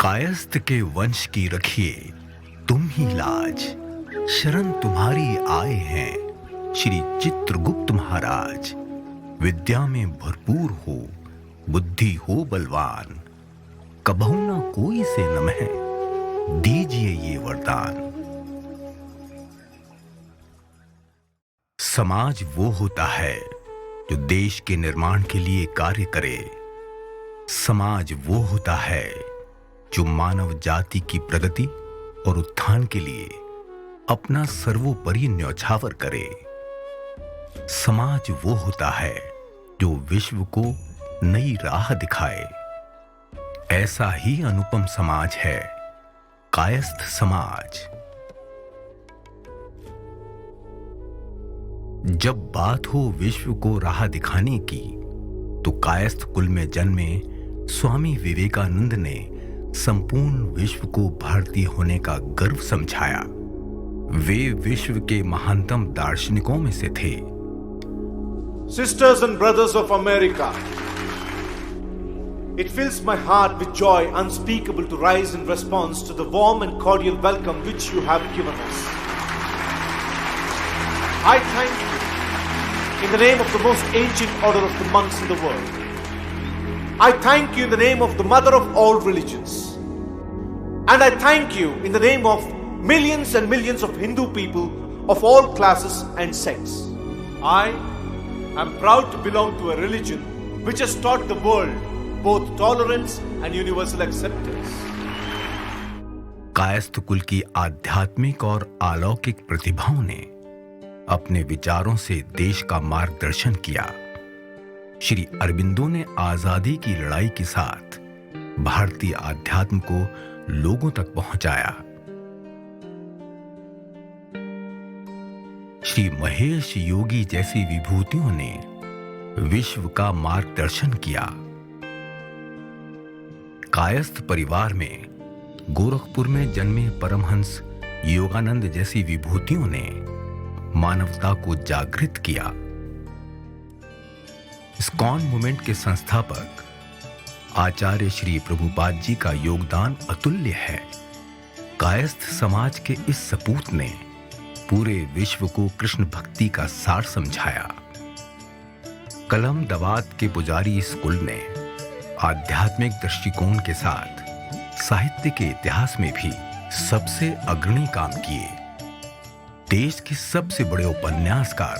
कायस्थ के वंश की रखिए तुम ही लाज, शरण तुम्हारी आए हैं श्री चित्रगुप्त महाराज। विद्या में भरपूर हो, बुद्धि हो बलवान, कबहू ना कोई से नमः, दीजिए ये वरदान। समाज वो होता है जो देश के निर्माण के लिए कार्य करे। समाज वो होता है जो मानव जाति की प्रगति और उत्थान के लिए अपना सर्वोपरि न्यौछावर करे। समाज वो होता है जो विश्व को नई राह दिखाए। ऐसा ही अनुपम समाज है कायस्थ समाज। जब बात हो विश्व को राह दिखाने की, तो कायस्थ कुल में जन्मे स्वामी विवेकानंद ने संपूर्ण विश्व को भारतीय होने का गर्व समझाया। वे विश्व के महानतम दार्शनिकों में से थे। Sisters and brothers of America, it fills my heart with joy unspeakable to rise in response to the warm and cordial welcome which you have given us. I thank you in the name of the most ancient order of the monks in the world. I thank you in the name of the mother of all religions. And I thank you in the name of millions and millions of Hindu people of all classes and sects. I am proud to belong to a religion which has taught the world both tolerance and universal acceptance. Kayastha कुल की आध्यात्मिक और अलौकिक प्रतिभाओं ने अपने विचारों से देश का मार्गदर्शन किया। श्री अरबिंदो ने आजादी की लड़ाई के साथ भारतीय आध्यात्म को लोगों तक पहुंचाया। श्री महेश योगी जैसी विभूतियों ने विश्व का मार्गदर्शन किया। कायस्थ परिवार में गोरखपुर में जन्मे परमहंस योगानंद जैसी विभूतियों ने मानवता को जागृत किया। इस्कॉन मूवमेंट के संस्थापक आचार्य श्री प्रभुपाद जी का योगदान अतुल्य है। कायस्थ समाज के इस सपूत ने पूरे विश्व को कृष्ण भक्ति का सार समझाया। कलम दवात के पुजारी इस कुल ने आध्यात्मिक दृष्टिकोण के साथ साहित्य के इतिहास में भी सबसे अग्रणी काम किए। देश के सबसे बड़े उपन्यासकार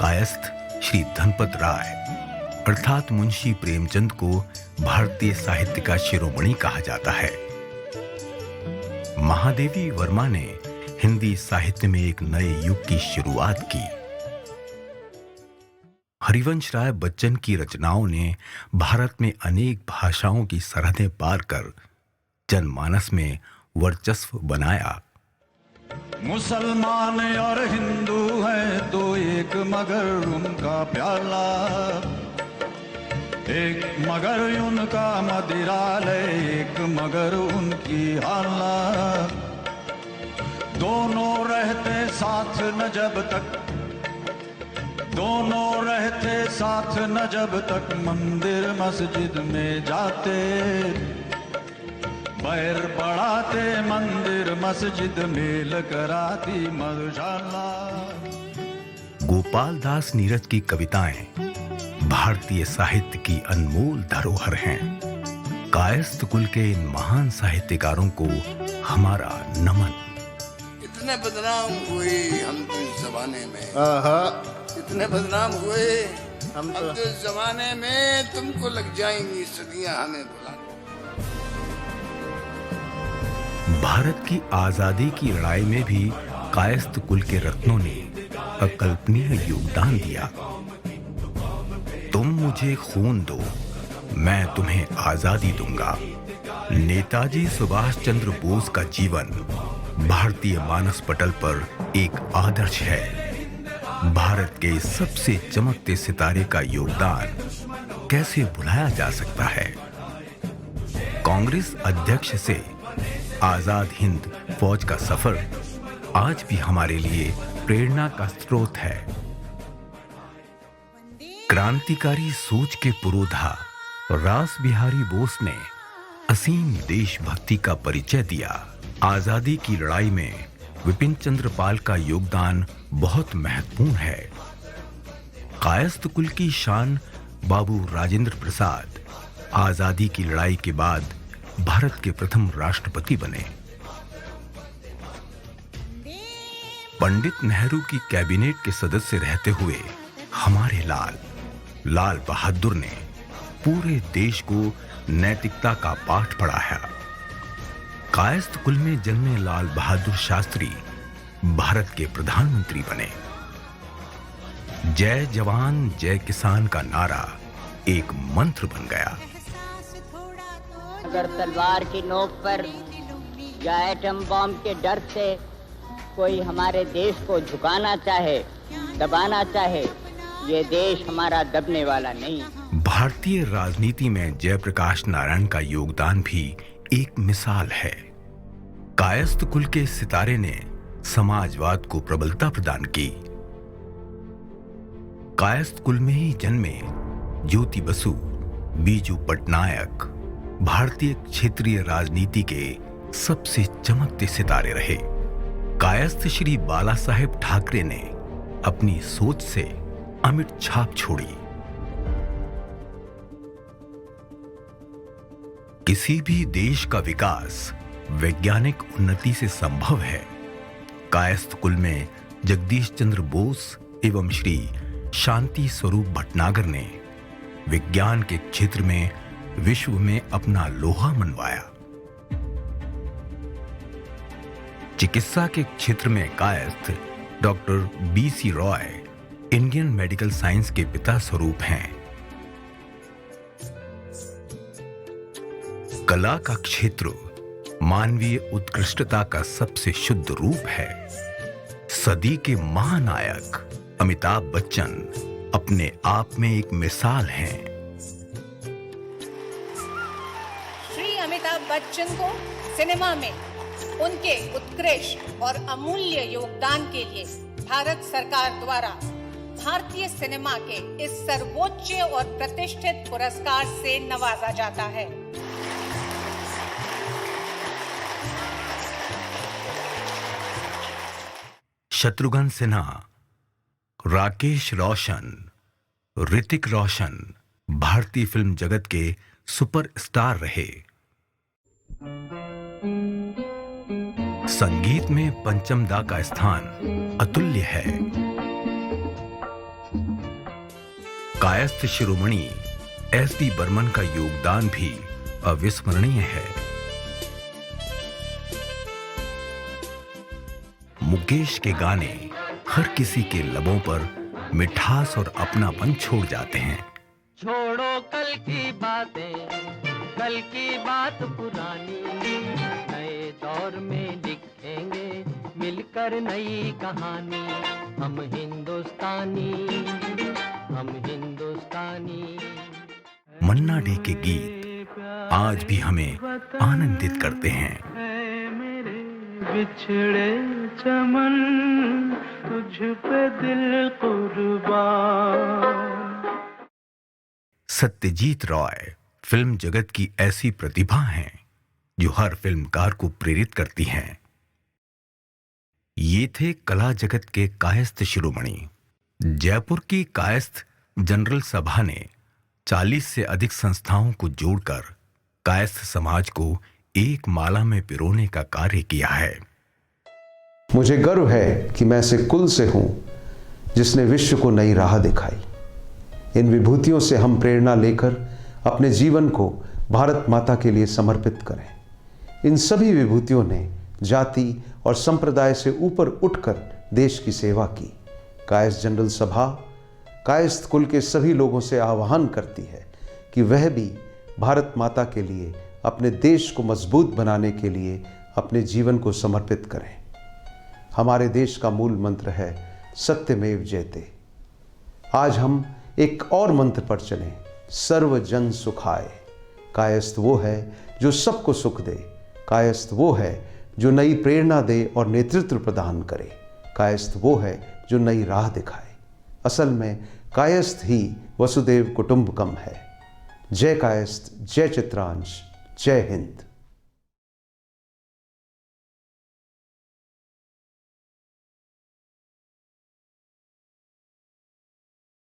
कायस्थ श्री धनपत राय अर्थात मुंशी प्रेमचंद को भारतीय साहित्य का शिरोमणि कहा जाता है। महादेवी वर्मा ने हिंदी साहित्य में एक नए युग की शुरुआत की। हरिवंश राय बच्चन की रचनाओं ने भारत में अनेक भाषाओं की सरहदें पार कर जनमानस में वर्चस्व बनाया। मुसलमान और हिंदू है तो एक मगर उनका प्याला, एक मगर उनका मदिरालय, एक मगर उनकी हाला। दोनों रहते साथ न जब तक, दोनों रहते साथ न जब तक मंदिर मस्जिद में जाते, बैर बढ़ाते मंदिर मस्जिद मेल कराती मधुशाला। गोपाल दास नीरज की कविताएं भारतीय साहित्य की अनमोल धरोहर हैं। कायस्थ कुल के इन महान साहित्यकारों को हमारा नमन। इतने बदनाम हुए हम तो इस जमाने में, इतने बदनाम हुए हम तो इस जमाने में, तुमको लग जाएंगी सदियां हमें बुलाने। भारत की आजादी की लड़ाई में भी कायस्थ कुल के रत्नों ने अकल्पनीय योगदान दिया। तुम मुझे खून दो, मैं तुम्हें आजादी दूंगा। नेताजी सुभाष चंद्र बोस का जीवन भारतीय मानस पटल पर एक आदर्श है। भारत के सबसे चमकते सितारे का योगदान कैसे भुलाया जा सकता है। कांग्रेस अध्यक्ष से आजाद हिंद फौज का सफर आज भी हमारे लिए प्रेरणा का स्रोत है। क्रांतिकारी सोच के पुरोधा रास बिहारी बोस ने असीम देशभक्ति का परिचय दिया। आजादी की लड़ाई में विपिन चंद्र पाल का योगदान बहुत महत्वपूर्ण है। कायस्थ कुल की शान बाबू राजेंद्र प्रसाद आजादी की लड़ाई के बाद भारत के प्रथम राष्ट्रपति बने। पंडित नेहरू की कैबिनेट के सदस्य रहते हुए हमारे लाल बहादुर ने पूरे देश को नैतिकता का पाठ पढ़ाया। कायस्थ कुल में जन्मे लाल बहादुर शास्त्री भारत के प्रधानमंत्री बने। जय जवान जय किसान का नारा एक मंत्र बन गया। अगर तलवार की नोक पर या एटम बॉम्ब के डर से कोई हमारे देश को झुकाना चाहे, दबाना चाहे, ये देश हमारा दबने वाला नहीं। भारतीय राजनीति में जयप्रकाश नारायण का योगदान भी एक मिसाल है। कायस्थ कुल के सितारे ने समाजवाद को प्रबलता प्रदान की। कायस्थ कुल में ही जन्मे ज्योति बसु, बीजू पटनायक भारतीय क्षेत्रीय राजनीति के सबसे चमकते सितारे रहे। कायस्थ श्री बाला साहेब ठाकरे ने अपनी सोच से अमिट छाप छोड़ी। किसी भी देश का विकास वैज्ञानिक उन्नति से संभव है। कायस्थ कुल में जगदीश चंद्र बोस एवं श्री शांति स्वरूप भटनागर ने विज्ञान के क्षेत्र में विश्व में अपना लोहा मनवाया। चिकित्सा के क्षेत्र में Kayastha doctor B.C. Roy Indian medical science के पिता स्वरूप हैं। कला का क्षेत्र मानवीय उत्कृष्टता का सबसे शुद्ध रूप है। सदी के महानायक अमिताभ बच्चन अपने आप में एक मिसाल हैं। श्री अमिताभ बच्चन को सिनेमा में उनके उत्कृष्ट और अमूल्य योगदान के लिए भारत सरकार द्वारा भारतीय सिनेमा के इस सर्वोच्च और प्रतिष्ठित पुरस्कार से नवाजा जाता है। शत्रुघ्न सिन्हा, राकेश रोशन, ऋतिक रोशन भारतीय फिल्म जगत के सुपरस्टार रहे। संगीत में पंचम दा का स्थान अतुल्य है। कायस्थ शिरोमणि S.D. बर्मन का योगदान भी अविस्मरणीय है। मुकेश के गाने हर किसी के लबों पर मिठास और अपनापन छोड़ जाते हैं। छोड़ो कल की बातें, कल की बात पुरानी, नए दौर में लिखेंगे मिलकर नई कहानी। हम हिंदुस्तानी, हम हिंदुस्तानी। मन्ना डे के गीत आज भी हमें आनंदित करते हैं। बिछड़े चमन तुझ पे दिल कुर्बान। सत्यजीत रॉय फिल्म जगत की ऐसी प्रतिभा हैं जो हर फिल्मकार को प्रेरित करती हैं। ये थे कला जगत के कायस्थ शिरोमणि। जयपुर की कायस्थ जनरल सभा ने 40 से अधिक संस्थाओं को जोड़कर कायस्थ समाज को एक माला में पिरोने का कार्य किया है। मुझे गर्व है कि मैं ऐसे कुल से हूं जिसने विश्व को नई राह दिखाई। इन विभूतियों से हम प्रेरणा लेकर अपने जीवन को भारत माता के लिए समर्पित करें। इन सभी विभूतियों ने जाति और संप्रदाय से ऊपर उठकर देश की सेवा की। कायस्थ जनरल सभा कायस्थ कुल के सभी लोगों से आह्वान करती है कि वह भी भारत माता के लिए, अपने देश को मजबूत बनाने के लिए अपने जीवन को समर्पित करें। हमारे देश का मूल मंत्र है सत्यमेव जयते। आज हम एक और मंत्र पर चलें, सर्व जन सुखाय। कायस्थ वो है जो सबको सुख दे। कायस्थ वो है जो नई प्रेरणा दे और नेतृत्व प्रदान करे। कायस्थ वो है जो नई राह दिखाए। असल में कायस्थ ही वसुदेव कुटुंबकम है। जय कायस्थ, जय चित्रांश, जय हिंद।